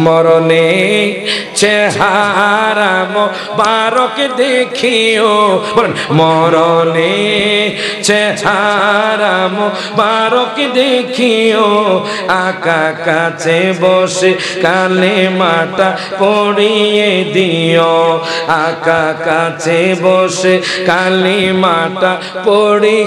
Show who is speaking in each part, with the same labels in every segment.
Speaker 1: মরণে চেহারা মোবারক দেখিও, বলেন মরণে চেহারা মোবারক দেখিও, আকা কাছে বসে কালেমাটা পড়িয়ে দিও, আকা কাছে বসে কালেমাটা পড়ি।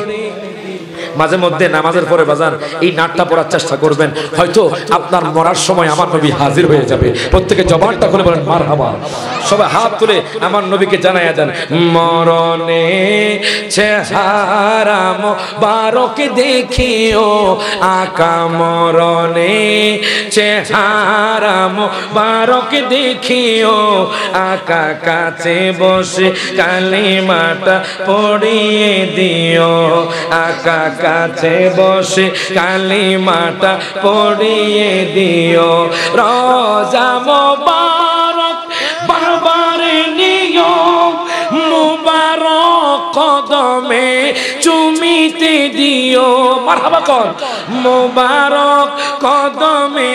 Speaker 1: মাঝে মধ্যে নামাজের পরে বাজার এই নাটটা পড়ার চেষ্টা করবেন, হয়তো আপনার মরার সময় আমার নবী হাজির হয়ে যাবে। প্রত্যেকে জবানটা খুলে বলেন মারহাবা, সবাই হাত তুলে আমার নবীকে জানায়া দেন। মরণে চেহারা মোবারক দেখিও, আকা মরণে চেহারা মোবারক দেখিও, আকা কাছে বসে কালিমাটা পড়িয়ে দিও, আকা কাছে বসে কালিমাটা পড়িয়ে দিও, রোজা মোবারক বারবার নিও, মুবারক কদমে চুমিতে দিও, মারহাবা কর, মুবারক কদমে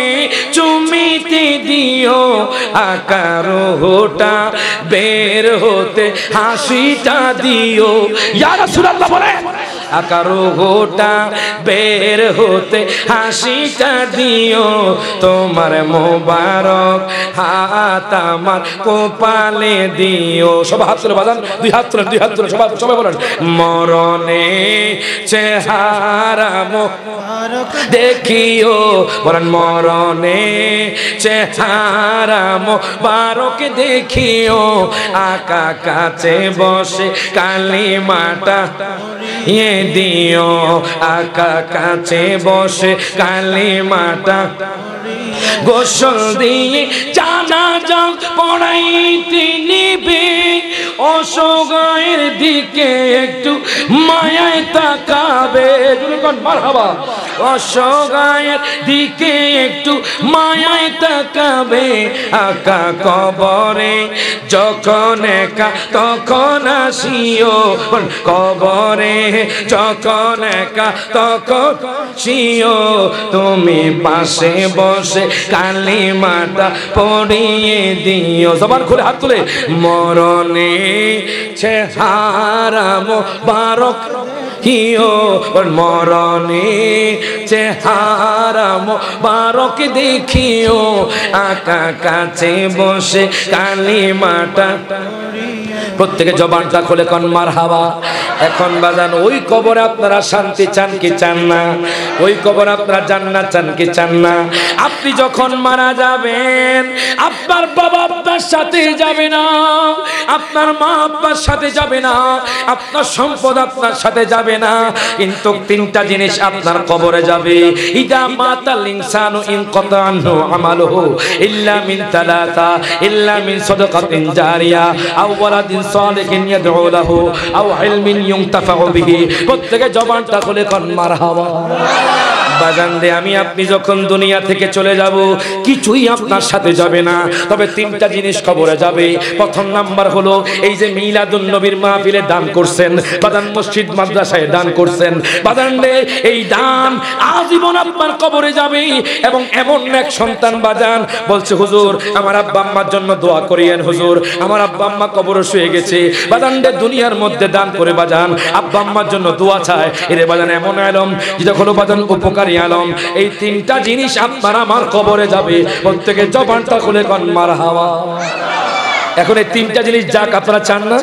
Speaker 1: চুমিতে দিও, আকার হোটা বের হতে হাসিটা দিও। ইয়া রাসূলুল্লাহ বলেন, আকার হোটা বের হতে হাসিটা দিও, তোমার মোবারক হাত আমার কপালে দিও। সবাই হাত তুলে বাজান, দুই হাত তুলে, দুই হাত তুলে, সবাই সবাই বলেন মরণে চেহারা মোবারক দেখিও, বলেন মরণে চেহারা মোবারক দেখিও, আকা কাছে বসে কালিমাটা পড়িয়ে দিও, আকা কাছে বসে কালিমাটা গোসল দিয়ে জানাজা পড়াইতে নিবে, অসহায়ের দিকে একটু মায়ায় তাকাবে, মারহাবা, অসহায়ের দিকে একটু মায়ায় তাকাবে, আকা কবরে যখন একা তখন আসিও, কবরে যখন একা তখন আসিও, তুমি পাশে বসে কালিমাটা পড়িয়ে দিও। জবান খুলে হাত তুলে, মরণে চেহারা মোবারক দেখিও, মরণে চেহারা মোবারক দেখিও, আকা কাছে বসে কালিমাটা। প্রত্যেকে জবানটা খুলে কোন মারহাবা। এখন বাজান ওই কবরে আপনারা শান্তি চান কি চান না? ওই কবরে আপনারা জান্নাত চান কি চান না? আপনি যখন মারা যাবেন আপনার বাবা আপনার সাথে যাবে না, আপনার মা আপনার সাথে যাবে না, আপনার সম্পদ আপনার সাথে যাবে না, কিন্তু তিনটা জিনিস আপনার কবরে যাবে। ইদা মাতাল ইনসানু ইনকাতা আনহু আমালুহু ইল্লা মিন তালাতা, ইল্লা মিন সাদাকাতিন জারিয়া আও ওয়ালাদিন সালিহিন ইয়াদউ লাহু আও ইলমিন ইউনতাফাউ বিহি। প্রত্যেকে জবানটা খুলে কোন মারহাবা। বাজান রে, আমি আপনি যখন দুনিয়া থেকে চলে যাব কিছুই আপনার সাথে যাবে না, তবে তিনটা জিনিস কবরে যাবে। প্রথম নাম্বার হলো এই যে মিলাদুন নবীর মাহফিলে দান করছেন, বাজান মসজিদ মাদ্রাসায় দান করছেন, বাজান রে এই দান আজীবন আপনার কবরে যাবে। এবং এমন এক সন্তান বাজান বলছে, হুজুর আমার আব্বা আম্মার জন্য দোয়া করিয়েন, হুজুর আমার আব্বা আম্মা কবরে শুয়ে গেছে, বাজান রে দুনিয়ার মধ্যে দান করে বাজান আব্বা আম্মার জন্য দোয়া চায়। এরে বাজান এমন আলম যেটা হলো বাজান উপকার আলম। এই তিনটা জিনিস আপনার আমার কবরে যাবে। প্রত্যেকে জবানটা খুলে কোন মারহাবা। এখন এই তিনটা জিনিস যাক, আপনারা চান না?